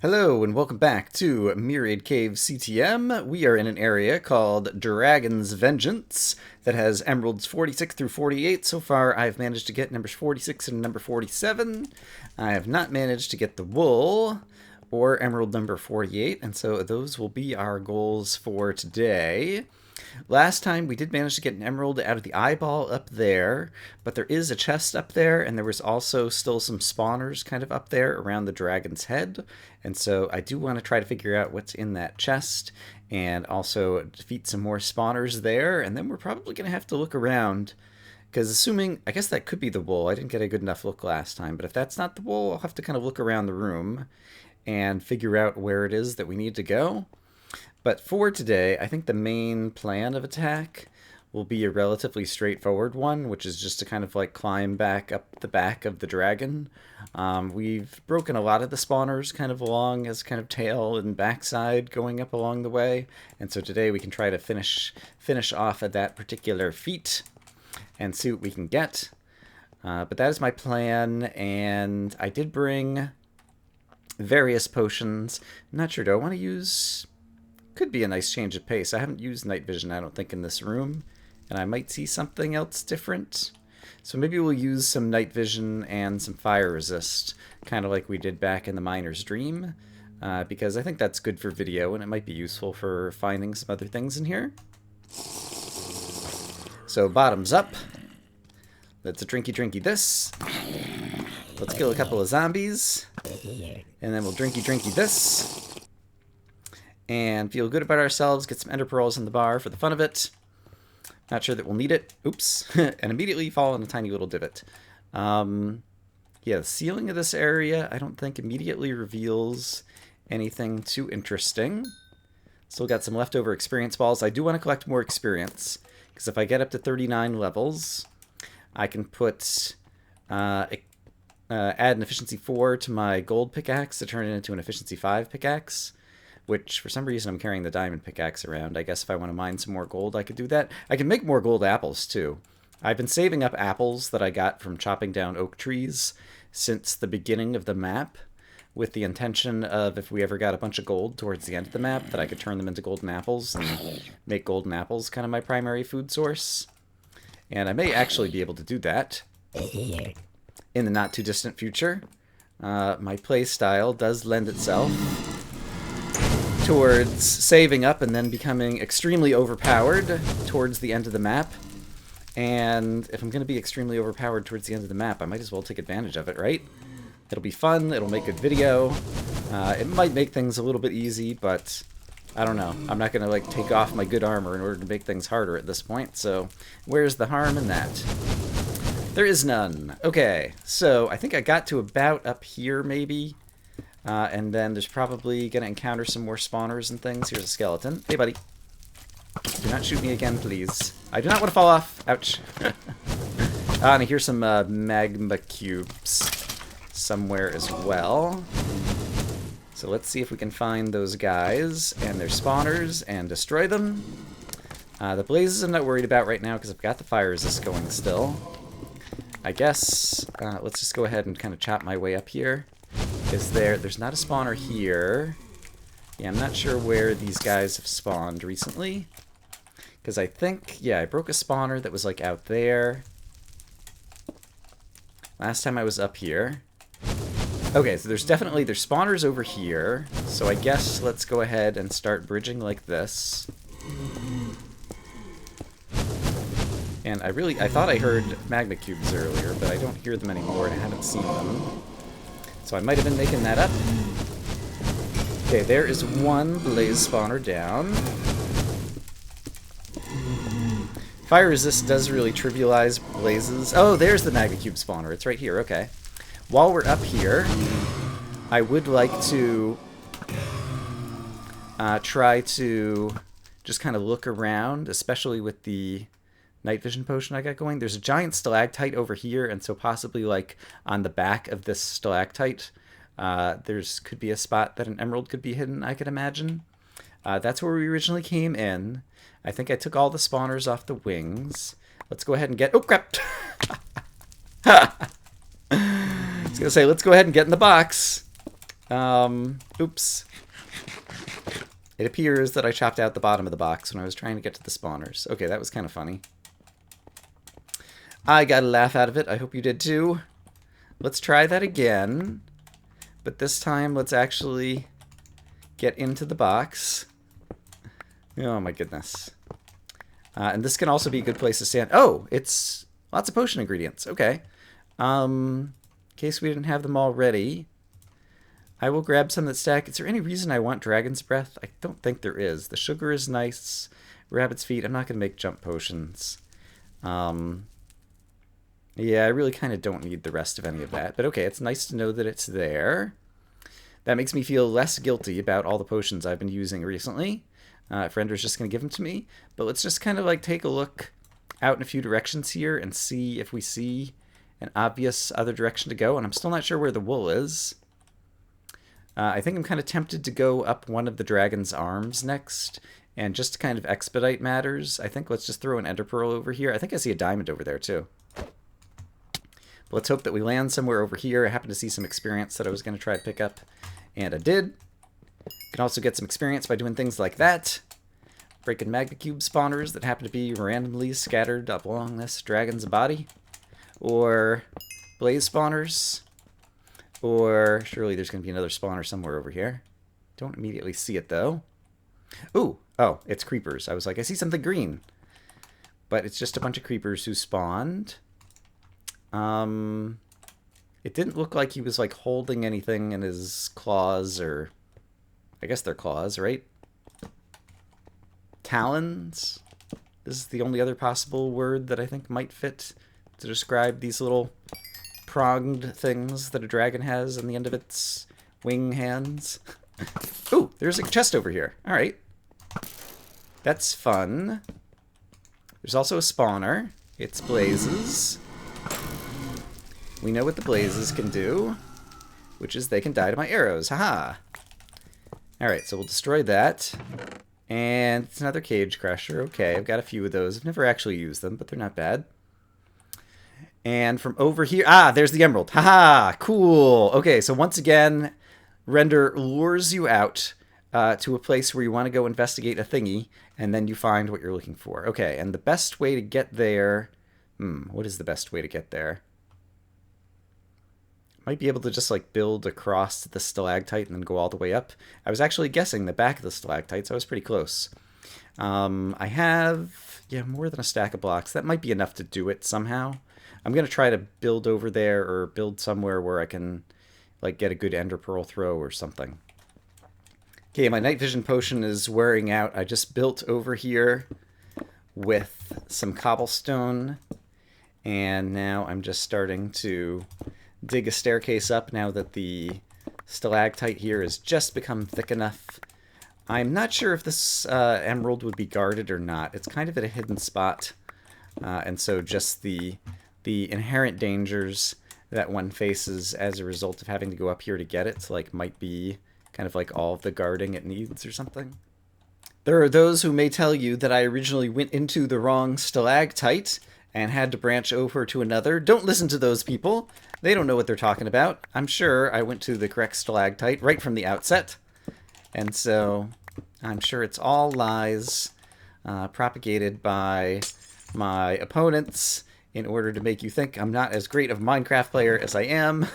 Hello and welcome back to Myriad Caves CTM. We are in an area called Dragon's Vengeance that has emeralds 46 through 48. So far I've managed to get numbers 46 and number 47. I have not managed to get the wool or emerald number 48, and so those will be our goals for today. Last time we did manage to get an emerald out of the eyeball up there, but there is a chest up there, and there was also still some spawners kind of up there around the dragon's head. And so I do want to try to figure out what's in that chest and also defeat some more spawners there. And then we're probably going to have to look around because assuming, I guess that could be the wool. I didn't get a good enough look last time, but if that's not the wool, I'll have to kind of look around the room and figure out where it is that we need to go. But for today, I think the main plan of attack will be a relatively straightforward one, which is just to kind of like climb back up the back of the dragon. We've broken a lot of the spawners kind of along as kind of tail and backside going up along the way. And so today we can try to finish off at that particular feat and see what we can get. But that is my plan, and I did bring various potions. I'm not sure, do I want to use... Could be a nice change of pace. I haven't used night vision, I don't think, in this room, and I might see something else different. So maybe we'll use some night vision and some fire resist, kind of like we did back in the Miner's Dream, because I think that's good for video, and it might be useful for finding some other things in here. So bottoms up. Let's drinky this. Let's kill a couple of zombies, and then we'll drinky this. And feel good about ourselves, get some ender pearls in the bar for the fun of it. Not sure that we'll need it. Oops. And immediately fall in a tiny little divot. Yeah, the ceiling of this area, I don't think immediately reveals anything too interesting. Still got some leftover experience balls. I do want to collect more experience, because if I get up to 39 levels, I can put... add an efficiency 4 to my gold pickaxe to turn it into an efficiency 5 pickaxe. Which, for some reason, I'm carrying the diamond pickaxe around. I guess if I want to mine some more gold, I could do that. I can make more gold apples, too. I've been saving up apples that I got from chopping down oak trees since the beginning of the map, with the intention of, if we ever got a bunch of gold towards the end of the map, that I could turn them into golden apples and make golden apples kind of my primary food source. And I may actually be able to do that in the not-too-distant future. My playstyle does lend itself towards saving up and then becoming extremely overpowered towards the end of the map. And if I'm going to be extremely overpowered towards the end of the map, I might as well take advantage of it, right? It'll be fun, it'll make good video. It might make things a little bit easy, but I don't know. I'm not going to like take off my good armor in order to make things harder at this point, so where's the harm in that? There is none. Okay, so I think I got to about up here, maybe. And then there's probably going to encounter some more spawners and things. Here's a skeleton. Hey, buddy. Do not shoot me again, please. I do not want to fall off. Ouch. And here's some magma cubes somewhere as well. So let's see if we can find those guys and their spawners and destroy them. The blazes I'm not worried about right now because I've got the fire resist going still. I guess let's just go ahead and kind of chop my way up here. There's not a spawner here. Yeah, I'm not sure where these guys have spawned recently. Because I think, yeah, I broke a spawner that was like out there. Last time I was up here. Okay, so there's spawners over here. So I guess let's go ahead and start bridging like this. And I thought I heard magma cubes earlier, but I don't hear them anymore and I haven't seen them. So I might have been making that up. Okay, there is one blaze spawner down. Fire resist does really trivialize blazes. Oh, there's the magma cube spawner. It's right here. Okay. While we're up here, I would like to try to just kind of look around, especially with the night vision potion I got going. There's a giant stalactite over here, and so possibly like on the back of this stalactite, could be a spot that an emerald could be hidden, I could imagine. That's where we originally came in. I think I took all the spawners off the wings. Let's go ahead and get... Oh, crap! I was going to say, let's go ahead and get in the box. Oops. It appears that I chopped out the bottom of the box when I was trying to get to the spawners. Okay, that was kind of funny. I got a laugh out of it. I hope you did too. Let's try that again. But this time, let's actually get into the box. Oh my goodness. And this can also be a good place to stand. Oh, it's lots of potion ingredients. Okay. In case we didn't have them already, I will grab some that stack. Is there any reason I want Dragon's Breath? I don't think there is. The sugar is nice. Rabbit's Feet. I'm not going to make jump potions. Yeah, I really kind of don't need the rest of any of that. But okay, it's nice to know that it's there. That makes me feel less guilty about all the potions I've been using recently. If Render's just going to give them to me. But let's just kind of like take a look out in a few directions here and see if we see an obvious other direction to go. And I'm still not sure where the wool is. I think I'm kind of tempted to go up one of the dragon's arms next. And just to kind of expedite matters, I think let's just throw an ender pearl over here. I think I see a diamond over there too. But let's hope that we land somewhere over here. I happen to see some experience that I was going to try to pick up. And I did. You can also get some experience by doing things like that. Breaking magma cube spawners that happen to be randomly scattered up along this dragon's body. Or blaze spawners. Or surely there's going to be another spawner somewhere over here. Don't immediately see it though. Ooh, oh, it's creepers. I was like, I see something green. But it's just a bunch of creepers who spawned. It didn't look like he was like holding anything in his claws, or I guess they're claws, right? Talons is the only other possible word that I think might fit to describe these little pronged things that a dragon has on the end of its wing hands. Ooh, there's a chest over here. All right. That's fun. There's also a spawner. It's blazes. We know what the blazes can do, which is they can die to my arrows. Haha. All right, so we'll destroy that. And it's another cage crusher. Okay, I've got a few of those. I've never actually used them, but they're not bad. And from over here... Ah, there's the emerald. Haha, cool. Okay, so once again, Render lures you out to a place where you want to go investigate a thingy, and then you find what you're looking for. Okay, and the best way to get there... what is the best way to get there? Might be able to just like build across the stalactite and then go all the way up. I was actually guessing the back of the stalactite, so I was pretty close. I have, yeah, more than a stack of blocks. That might be enough to do it somehow. I'm going to try to build over there or build somewhere where I can like get a good ender pearl throw or something. Okay, my night vision potion is wearing out. I just built over here with some cobblestone, and now I'm just starting to dig a staircase up now that the stalactite here has just become thick enough. I'm not sure if this emerald would be guarded or not. It's kind of at a hidden spot, and so just the inherent dangers that one faces as a result of having to go up here to get it, like, might be kind of like all of the guarding it needs or something. There are those who may tell you that I originally went into the wrong stalactite and had to branch over to another. Don't listen to those people. They don't know what they're talking about. I'm sure I went to the correct stalactite right from the outset. And so I'm sure it's all lies propagated by my opponents in order to make you think I'm not as great of a Minecraft player as I am.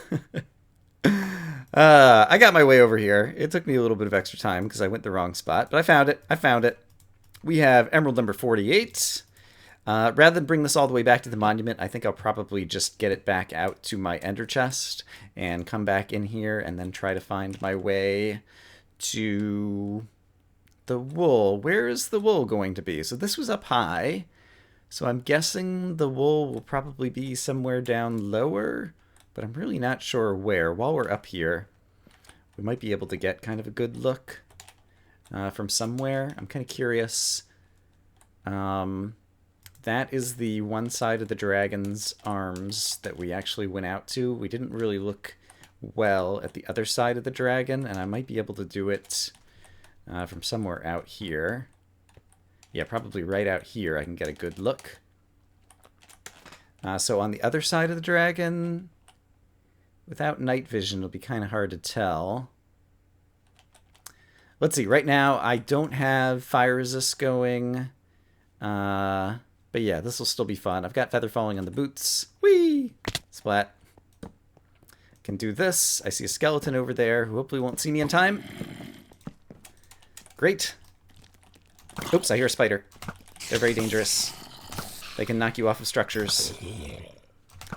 I got my way over here. It took me a little bit of extra time because I went the wrong spot, but I found it. I found it. We have emerald number 48. Rather than bring this all the way back to the monument, I think I'll probably just get it back out to my ender chest and come back in here and then try to find my way to the wool. Where is the wool going to be? So this was up high, so I'm guessing the wool will probably be somewhere down lower, but I'm really not sure where. While we're up here, we might be able to get kind of a good look from somewhere. I'm kind of curious. That is the one side of the dragon's arms that we actually went out to. We didn't really look well at the other side of the dragon, and I might be able to do it from somewhere out here. Yeah, probably right out here I can get a good look. So on the other side of the dragon, without night vision, it'll be kind of hard to tell. let's see. Right now, I don't have fire resist going. But yeah, this will still be fun. I've got feather falling on the boots. Whee! Splat. Can do this. I see a skeleton over there who hopefully won't see me in time. Great. Oops, I hear a spider. They're very dangerous. They can knock you off of structures.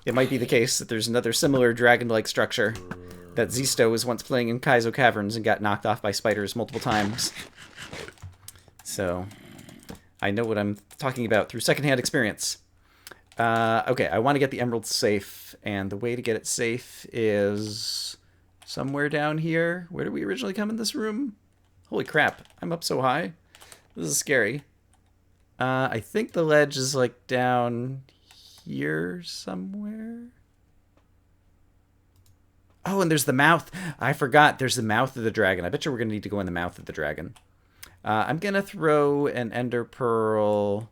It might be the case that there's another similar dragon-like structure that Zisto was once playing in Kaizo Caverns and got knocked off by spiders multiple times. So, I know what I'm talking about through secondhand experience. Okay, I want to get the emerald safe, and the way to get it safe is somewhere down here. Where did we originally come in this room? Holy crap, I'm up so high. This is scary. I think the ledge is like down here somewhere. Oh, and there's the mouth. I forgot. There's the mouth of the dragon. I bet you we're going to need to go in the mouth of the dragon. I'm going to throw an ender pearl,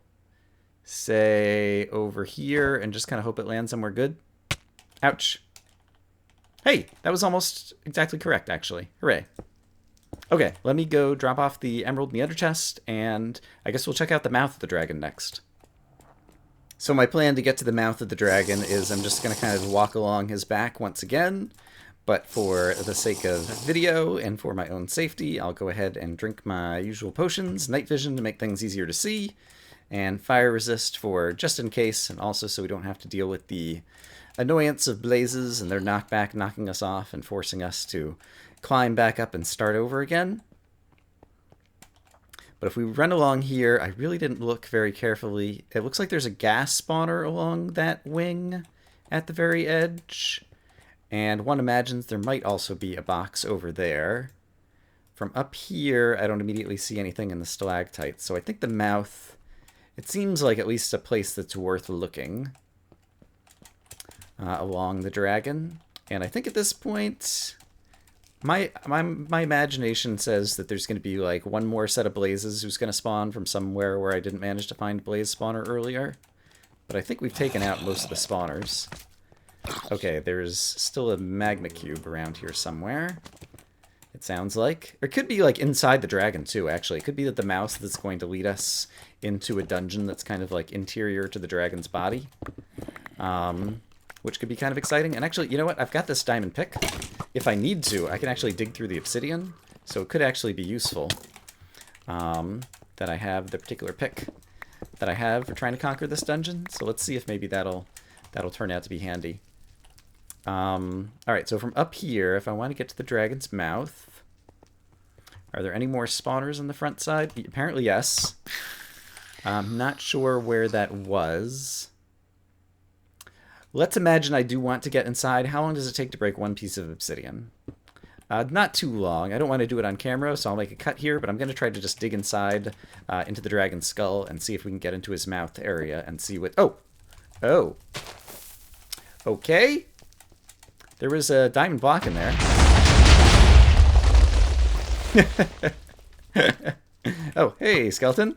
say, over here and just kind of hope it lands somewhere good. Ouch. Hey, that was almost exactly correct, actually. Hooray. Okay, let me go drop off the emerald in the ender chest, and I guess we'll check out the mouth of the dragon next. So my plan to get to the mouth of the dragon is I'm just going to kind of walk along his back once again. But for the sake of video and for my own safety, I'll go ahead and drink my usual potions, night vision to make things easier to see, and fire resist for just in case, and also so we don't have to deal with the annoyance of blazes and their knockback knocking us off and forcing us to climb back up and start over again. But if we run along here, I really didn't look very carefully. It looks like there's a gas spawner along that wing at the very edge. And one imagines there might also be a box over there. From up here, I don't immediately see anything in the stalactite. So I think the mouth, it seems like at least a place that's worth looking along the dragon. And I think at this point, my imagination says that there's going to be like one more set of blazes who's going to spawn from somewhere where I didn't manage to find blaze spawner earlier. But I think we've taken out most of the spawners. Okay, there's still a magma cube around here somewhere, it sounds like. Or it could be like inside the dragon too, actually. It could be that the mouse that's going to lead us into a dungeon that's kind of like interior to the dragon's body. Which could be kind of exciting. And actually, you know what? I've got this diamond pick. If I need to, I can actually dig through the obsidian. So it could actually be useful that I have the particular pick that I have for trying to conquer this dungeon. So let's see if maybe that'll turn out to be handy. Alright, so from up here, if I want to get to the dragon's mouth, are there any more spawners on the front side? Apparently yes. I'm not sure where that was. Let's imagine I do want to get inside. How long does it take to break one piece of obsidian? Not too long. I don't want to do it on camera, so I'll make a cut here, but I'm going to try to just dig inside into the dragon's skull and see if we can get into his mouth area and see what... Oh! Oh. Okay. There was a diamond block in there. Oh, hey, skeleton.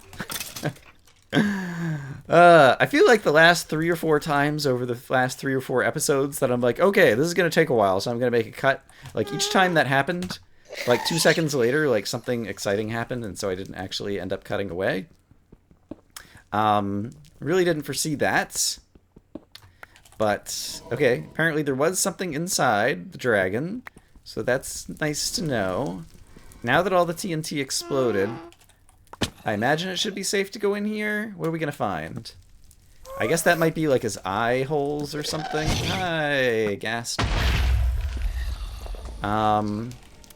I feel like the last 3 or 4 times over the last 3 or 4 episodes that I'm like, okay, this is going to take a while, so I'm going to make a cut. Like, each time that happened, like 2 seconds later, like something exciting happened, and so I didn't actually end up cutting away. Really didn't foresee that. But, okay, apparently there was something inside the dragon, so that's nice to know. Now that all the TNT exploded, I imagine it should be safe to go in here. What are we going to find? I guess that might be like his eye holes or something. Hi, ghast.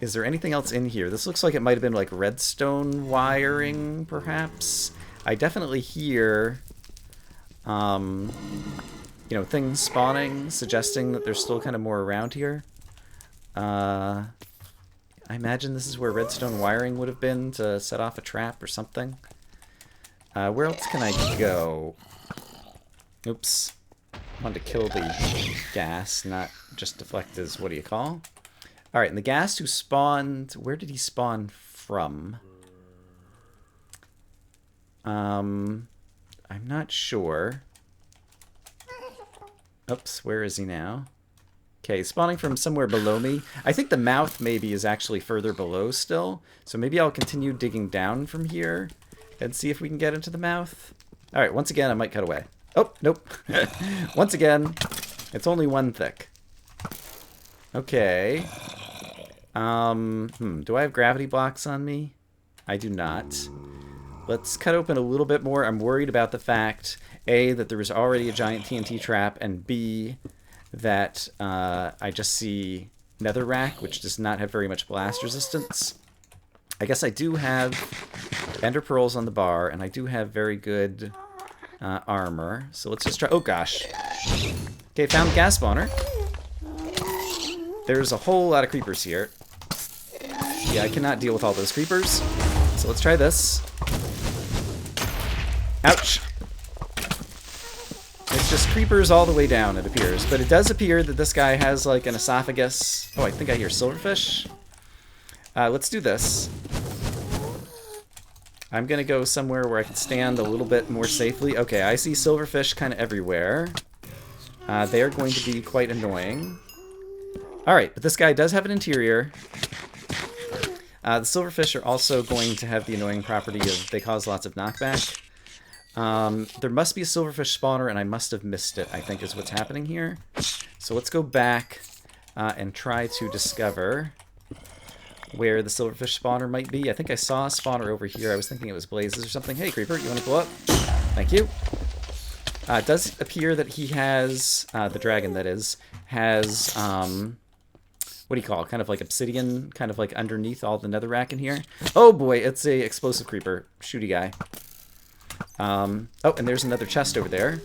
Is there anything else in here? This looks like it might have been like redstone wiring, perhaps. I definitely hear... you know, things spawning, suggesting that there's still kind of more around here. I imagine this is where redstone wiring would have been to set off a trap or something. Where else can I go? Oops. I wanted to kill the gas, not just deflect his, what do you call? Alright, and the gas who spawned... Where did he spawn from? I'm not sure. Oops, where is he now? Okay, spawning from somewhere below me. I think the mouth maybe is actually further below still. So maybe I'll continue digging down from here and see if we can get into the mouth. All right, once again, I might cut away. Oh, nope. Once again, it's only one thick. Okay. Do I have gravity blocks on me? I do not. Let's cut open a little bit more. I'm worried about the fact, A, that there was already a giant TNT trap, and B, that I just see netherrack, which does not have very much blast resistance. I guess I do have ender pearls on the bar, and I do have very good armor. So let's just try... Oh, gosh. Okay, found the gas spawner. There's a whole lot of creepers here. Yeah, I cannot deal with all those creepers. So let's try this. Ouch. It's just creepers all the way down, it appears. But it does appear that this guy has, like, an esophagus. Oh, I think I hear silverfish. Let's do this. I'm going to go somewhere where I can stand a little bit more safely. Okay, I see silverfish kind of everywhere. They are going to be quite annoying. Alright, but this guy does have an interior. The silverfish are also going to have the annoying property of they cause lots of knockback. There must be a silverfish spawner, and I must have missed it, I think is what's happening here. So let's go back and try to discover where the silverfish spawner might be. I think I saw a spawner over here. I was thinking it was blazes or something. Hey, creeper, you want to blow up? Thank you. It does appear that he has, the dragon that is, has, what do you call it? Kind of like obsidian, kind of like underneath all the netherrack in here. Oh boy, it's a explosive creeper. Shooty guy. Oh, and there's another chest over there.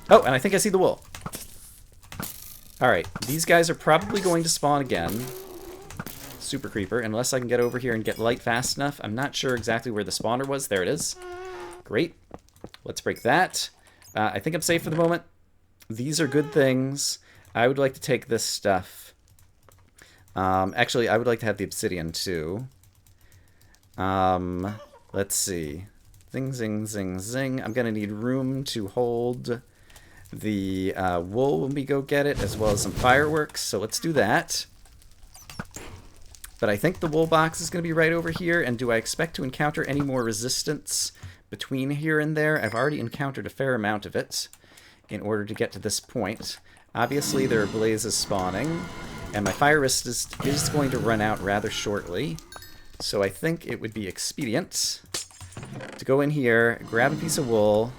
Oh, and I think I see the wool. Alright, these guys are probably going to spawn again. Super creeper, unless I can get over here and get light fast enough. I'm not sure exactly where the spawner was. There it is. Great. Let's break that. I think I'm safe for the moment. These are good things. I would like to take this stuff. Actually, I would like to have the obsidian too. Let's see. Zing, zing, zing, zing. I'm going to need room to hold the wool when we go get it, as well as some fireworks. So let's do that. But I think the wool box is going to be right over here. And do I expect to encounter any more resistance between here and there? I've already encountered a fair amount of it in order to get to this point. Obviously, there are blazes spawning, and my fire resist is going to run out rather shortly. So I think it would be expedient to go in here, grab a piece of wool,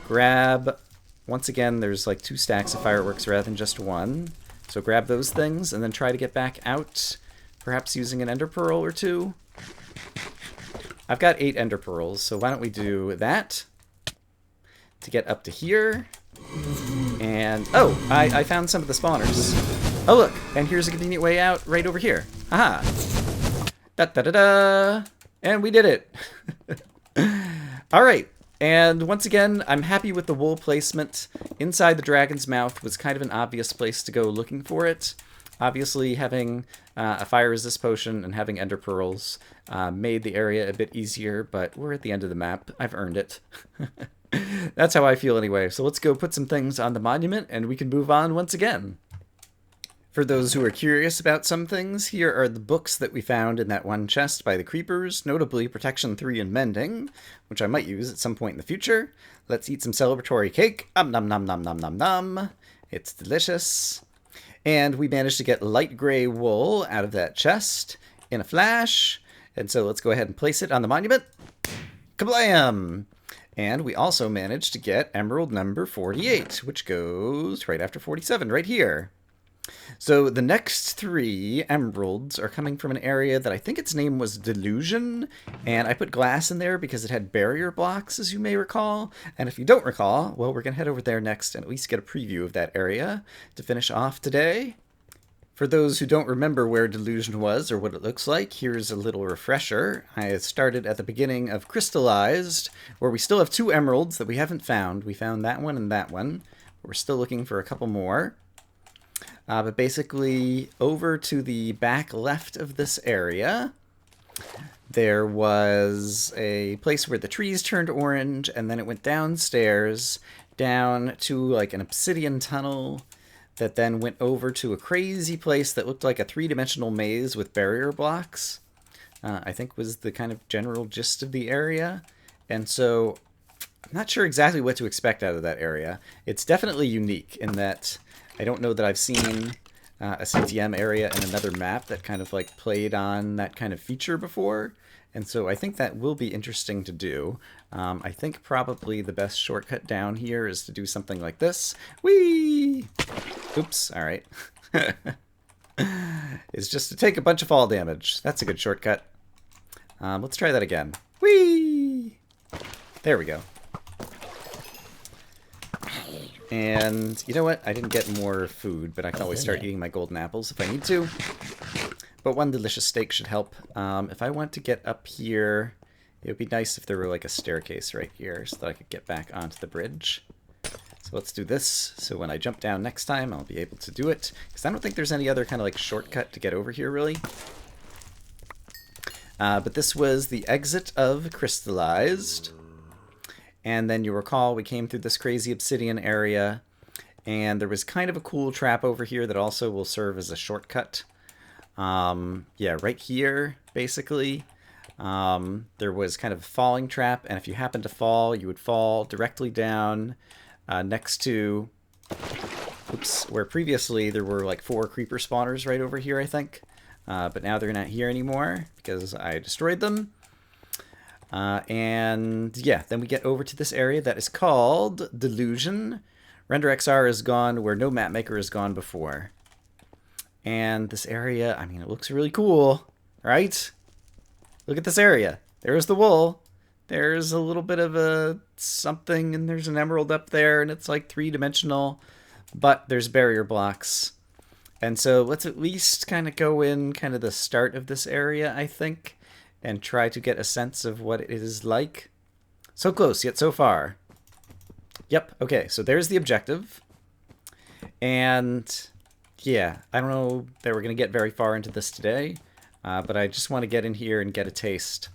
grab... Once again, there's like 2 stacks of fireworks rather than just 1. So grab those things, and then try to get back out... Perhaps using an ender pearl or 2. I've got 8 ender pearls, so why don't we do that to get up to here. And, oh, I found some of the spawners. Oh, look, and here's a convenient way out right over here. Aha! Da-da-da-da! And we did it! Alright, and once again, I'm happy with the wool placement. Inside the dragon's mouth was kind of an obvious place to go looking for it. Obviously, having a fire resist potion and having ender pearls made the area a bit easier, but we're at the end of the map. I've earned it. That's how I feel anyway. So let's go put some things on the monument, and we can move on once again. For those who are curious about some things, here are the books that we found in that one chest by the creepers, notably Protection 3 and Mending, which I might use at some point in the future. Let's eat some celebratory cake. Nom nom nom nom nom nom nom. It's delicious. And we managed to get light gray wool out of that chest in a flash. And so let's go ahead and place it on the monument. Kablam! And we also managed to get emerald number 48, which goes right after 47, right here. So the next 3 emeralds are coming from an area that I think its name was Delusion, and I put glass in there because it had barrier blocks, as you may recall. And if you don't recall, well, we're going to head over there next and at least get a preview of that area to finish off today. For those who don't remember where Delusion was or what it looks like, here's a little refresher. I started at the beginning of Crystallized, where we still have 2 emeralds that we haven't found. We found that one and that one. We're still looking for a couple more. But basically, over to the back left of this area, there was a place where the trees turned orange, and then it went downstairs, down to like an obsidian tunnel that then went over to a crazy place that looked like a three-dimensional maze with barrier blocks. I think was the kind of general gist of the area. And so I'm not sure exactly what to expect out of that area. It's definitely unique in that I don't know that I've seen a CTM area in another map that kind of like played on that kind of feature before. And so I think that will be interesting to do. I think probably the best shortcut down here is to do something like this. Whee! Oops, all right. Is just to take a bunch of fall damage. That's a good shortcut. Let's try that again. Whee! There we go. And you know what? I didn't get more food, but I can always start eating my golden apples if I need to. But one delicious steak should help. If I want to get up here, it would be nice if there were like a staircase right here so that I could get back onto the bridge. So let's do this. So when I jump down next time, I'll be able to do it. Because I don't think there's any other kind of like shortcut to get over here, really. But this was the exit of Crystallized. And then you recall we came through this crazy obsidian area. And there was kind of a cool trap over here that also will serve as a shortcut. Yeah, right here, basically. There was kind of a falling trap. And if you happened to fall, you would fall directly down next to... Oops, where previously there were like 4 creeper spawners right over here, I think. But now they're not here anymore because I destroyed them. And yeah, then we get over to this area that is called Delusion. RenderXR is gone where no mapmaker has gone before. And this area, I mean, it looks really cool, right? Look at this area. There's the wool. There's a little bit of a something, and there's an emerald up there, and it's like 3-dimensional, but there's barrier blocks. And so let's at least kind of go in kind of the start of this area, I think, and try to get a sense of what it is like. So close, yet so far. Yep, okay, so there's the objective. And yeah, I don't know that we're going to get very far into this today, but I just want to get in here and get a taste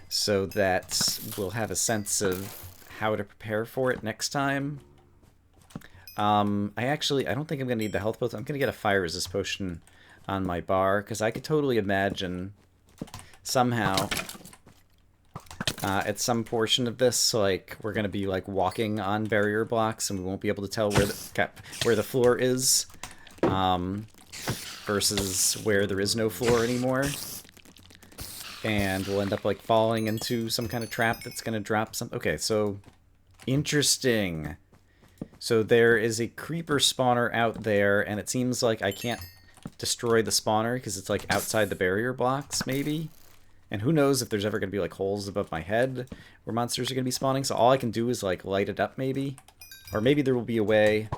so that we'll have a sense of how to prepare for it next time. I don't think I'm going to need the health potion. I'm going to get a fire resist potion on my bar, because I could totally imagine somehow at some portion of this, like, we're going to be like walking on barrier blocks and we won't be able to tell where the floor is versus where there is no floor anymore. And we'll end up like falling into some kind of trap that's going to drop some... Okay, so interesting. So there is a creeper spawner out there, and it seems like I can't destroy the spawner because it's like outside the barrier blocks, maybe? And who knows if there's ever going to be like holes above my head where monsters are going to be spawning, so all I can do is like light it up, maybe? Or maybe there will be a way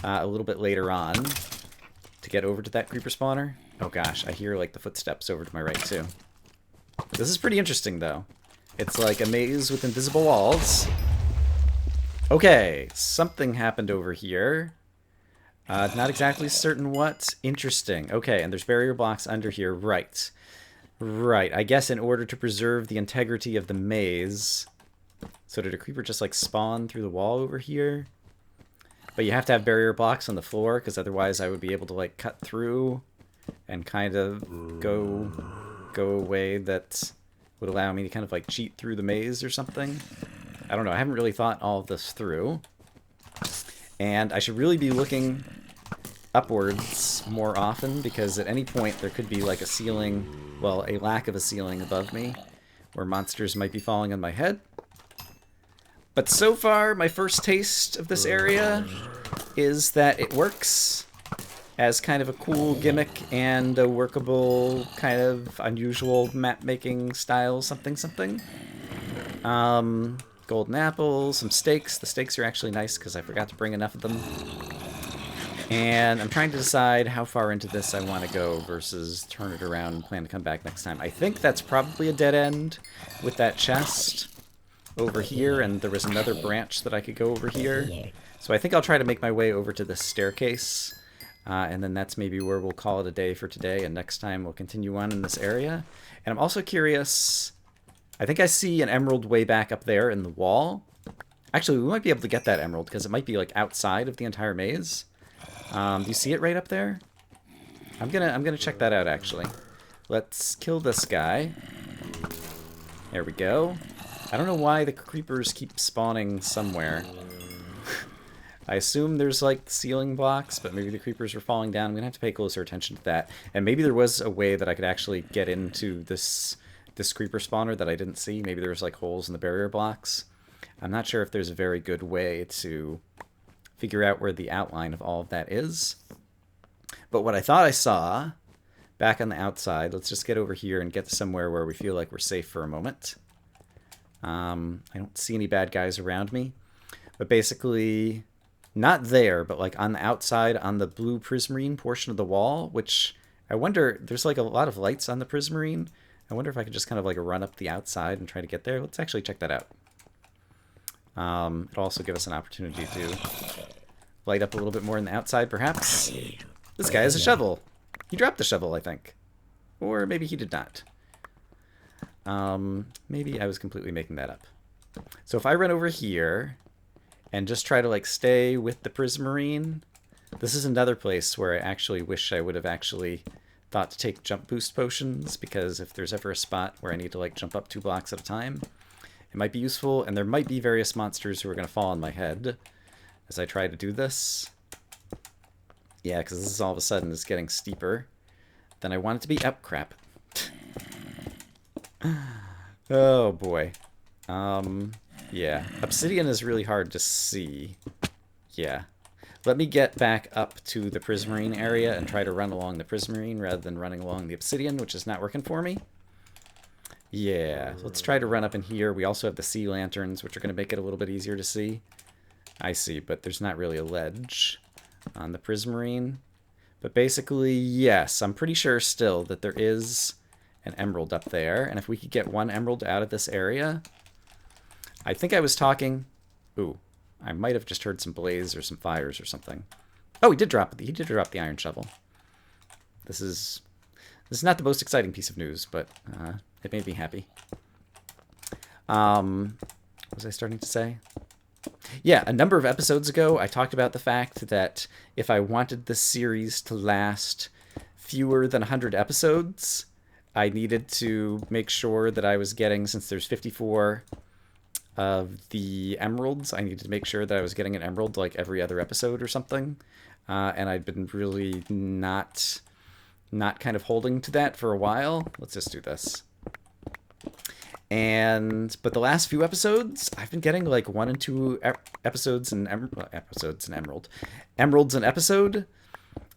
a little bit later on to get over to that creeper spawner. Oh gosh, I hear like the footsteps over to my right too. This is pretty interesting though. It's like a maze with invisible walls. Okay, something happened over here. Not exactly certain what. Interesting. Okay, and there's barrier blocks under here. Right. Right. I guess in order to preserve the integrity of the maze. So did a creeper just like spawn through the wall over here? But you have to have barrier blocks on the floor, because otherwise I would be able to like cut through and kind of go a way that would allow me to kind of like cheat through the maze or something. I don't know. I haven't really thought all of this through. And I should really be looking upwards more often, because at any point there could be like a ceiling, well, a lack of a ceiling above me, where monsters might be falling on my head. But so far, my first taste of this area is that it works as kind of a cool gimmick and a workable, kind of unusual map-making style something. Golden apples, some steaks. The steaks are actually nice because I forgot to bring enough of them. And I'm trying to decide how far into this I want to go versus turn it around and plan to come back next time. I think that's probably a dead end with that chest over here, and there was another branch that I could go over here. So I think I'll try to make my way over to this staircase, and then that's maybe where we'll call it a day for today, and next time we'll continue on in this area. And I'm also curious... I think I see an emerald way back up there in the wall. Actually, we might be able to get that emerald, because it might be like outside of the entire maze. Do you see it right up there? I'm gonna check that out actually. Let's kill this guy. There we go. I don't know why the creepers keep spawning somewhere. I assume there's like ceiling blocks, but maybe the creepers are falling down. I'm gonna have to pay closer attention to that. And maybe there was a way that I could actually get into this creeper spawner that I didn't see. Maybe there was like holes in the barrier blocks. I'm not sure if there's a very good way to figure out where the outline of all of that is. But what I thought I saw back on the outside, let's just get over here and get to somewhere where we feel like we're safe for a moment. I don't see any bad guys around me. But basically, not there, but like on the outside on the blue prismarine portion of the wall, which I wonder, there's like a lot of lights on the prismarine. I wonder if I could just kind of like run up the outside and try to get there. Let's actually check that out. It'll also give us an opportunity to light up a little bit more on the outside, perhaps. This guy has a shovel. He dropped the shovel, I think. Or maybe he did not. Maybe I was completely making that up. So if I run over here and just try to like stay with the prismarine, this is another place where I actually wish I would have actually thought to take jump boost potions, because if there's ever a spot where I need to like jump up 2 blocks at a time, it might be useful, and there might be various monsters who are going to fall on my head as I try to do this. Yeah, because this is all of a sudden is getting steeper than I want it to be. Oh, crap. Oh, boy. Yeah. Obsidian is really hard to see. Yeah. Let me get back up to the prismarine area and try to run along the prismarine rather than running along the obsidian, which is not working for me. Yeah, let's try to run up in here. We also have the sea lanterns, which are going to make it a little bit easier to see. I see, but there's not really a ledge on the prismarine. But basically, yes, I'm pretty sure still that there is an emerald up there. And if we could get 1 emerald out of this area, I think I was talking... Ooh, I might have just heard some blaze or some fires or something. Oh, he did drop the iron shovel. This is not the most exciting piece of news, but it made me happy. What was I starting to say? Yeah, a number of episodes ago, I talked about the fact that if I wanted this series to last fewer than 100 episodes, I needed to make sure that I was getting, since there's 54 of the emeralds, I needed to make sure that I was getting an emerald like every other episode or something. And I'd been really not kind of holding to that for a while. Let's just do this. But the last few episodes, I've been getting like 1 and 2 emeralds an episode.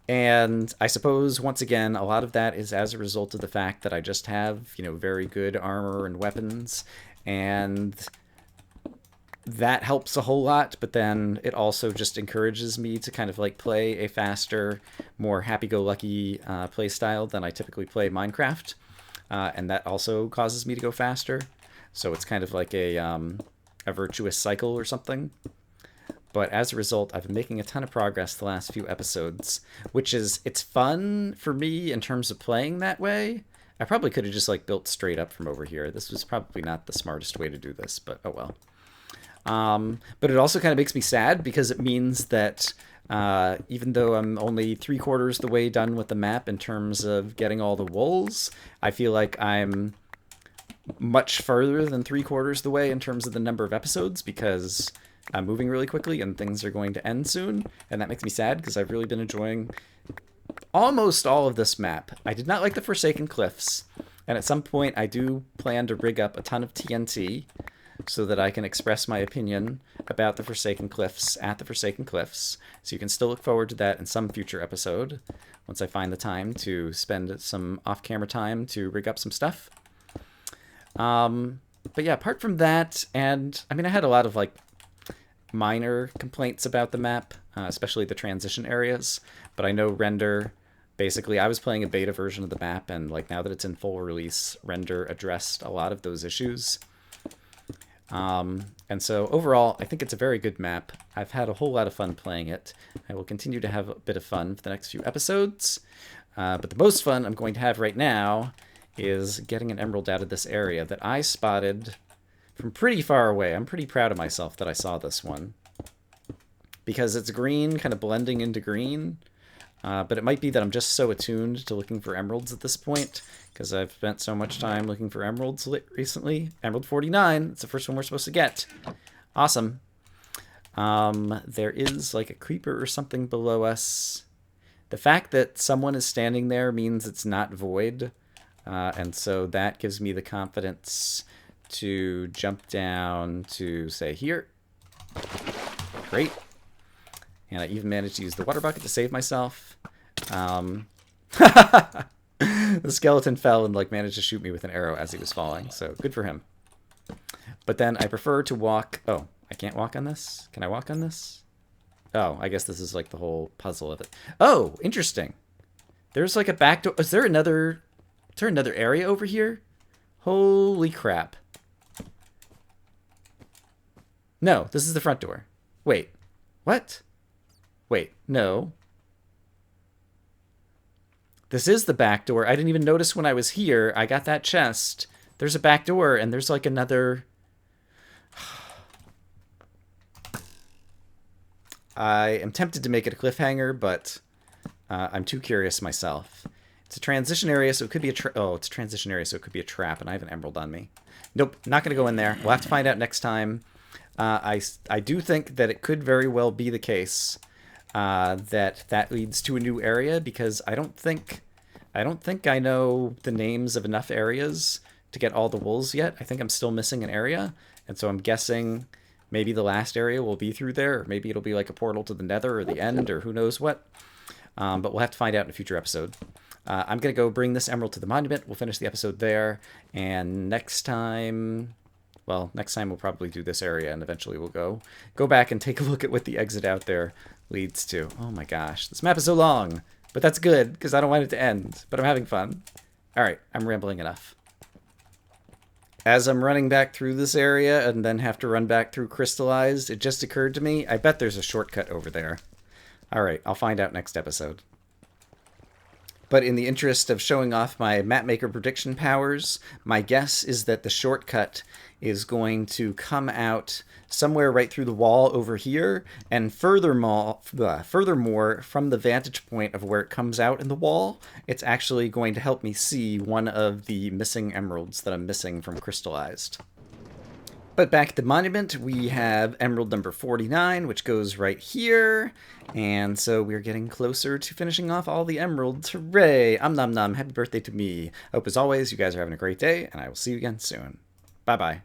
And I suppose, once again, a lot of that is as a result of the fact that I just have, very good armor and weapons. And that helps a whole lot, but then it also just encourages me to kind of like play a faster, more happy-go-lucky play style than I typically play Minecraft. And that also causes me to go faster. So it's kind of like a virtuous cycle or something. But as a result, I've been making a ton of progress the last few episodes, it's fun for me in terms of playing that way. I probably could have just like built straight up from over here. This was probably not the smartest way to do this, but oh well. But it also kind of makes me sad because it means that even though I'm only 3/4 the way done with the map in terms of getting all the wools, I feel like I'm much further than 3/4 the way in terms of the number of episodes, because I'm moving really quickly and things are going to end soon. And that makes me sad because I've really been enjoying almost all of this map. I did not like the Forsaken Cliffs. And at some point I do plan to rig up a ton of TNT so that I can express my opinion about the Forsaken Cliffs at the Forsaken Cliffs. So you can still look forward to that in some future episode, once I find the time to spend some off-camera time to rig up some stuff. But yeah, apart from that, and I mean, I had a lot of like minor complaints about the map, especially the transition areas, but I know Render, basically I was playing a beta version of the map, and like now that it's in full release, Render addressed a lot of those issues. And so overall, I think it's a very good map. I've had a whole lot of fun playing it. I will continue to have a bit of fun for the next few episodes. But the most fun I'm going to have right now is getting an emerald out of this area that I spotted from pretty far away. I'm pretty proud of myself that I saw this one. because it's green, kind of blending into green. But it might be that I'm just so attuned to looking for emeralds at this point, because I've spent so much time looking for emeralds recently. Emerald 49, it's the first one we're supposed to get. Awesome. There is like a creeper or something below us. The fact that someone is standing there means it's not void, and so that gives me the confidence to jump down to, say, here. Great. And I even managed to use the water bucket to save myself. The skeleton fell and like managed to shoot me with an arrow as he was falling, so good for him. But then I prefer to walk... Oh, I can't walk on this? Can I walk on this? Oh, I guess this is like the whole puzzle of it. Oh, interesting. There's like a back door. Is there another area over here? Holy crap. No, this is the front door. Wait. What? Wait, no. This is the back door. I didn't even notice when I was here. I got that chest. There's a back door, and there's like another... I am tempted to make it a cliffhanger, but I'm too curious myself. It's a transition area, so it could be a it's a transition area, so it could be a trap, and I have an emerald on me. Nope, not going to go in there. We'll have to find out next time. I do think that it could very well be the case that leads to a new area, because I don't think I know the names of enough areas to get all the wools yet. I think I'm still missing an area, and so I'm guessing maybe the last area will be through there, or maybe it'll be like a portal to the nether or the end, or who knows what. But we'll have to find out in a future episode. I'm going to go bring this emerald to the monument. We'll finish the episode there, and next time we'll probably do this area, and eventually we'll go back and take a look at what the exit out there leads to. Oh my gosh, this map is so long, but that's good, because I don't want it to end, but I'm having fun. All right, I'm rambling enough. As I'm running back through this area and then have to run back through Crystallized, it just occurred to me, I bet there's a shortcut over there. All right, I'll find out next episode. But in the interest of showing off my mapmaker prediction powers, my guess is that the shortcut is going to come out somewhere right through the wall over here, and furthermore, from the vantage point of where it comes out in the wall, it's actually going to help me see one of the missing emeralds that I'm missing from Crystallized. But back at the monument, we have emerald number 49, which goes right here. And so we're getting closer to finishing off all the emeralds. Hooray! Nom nom, happy birthday to me. I hope as always you guys are having a great day, and I will see you again soon. Bye-bye.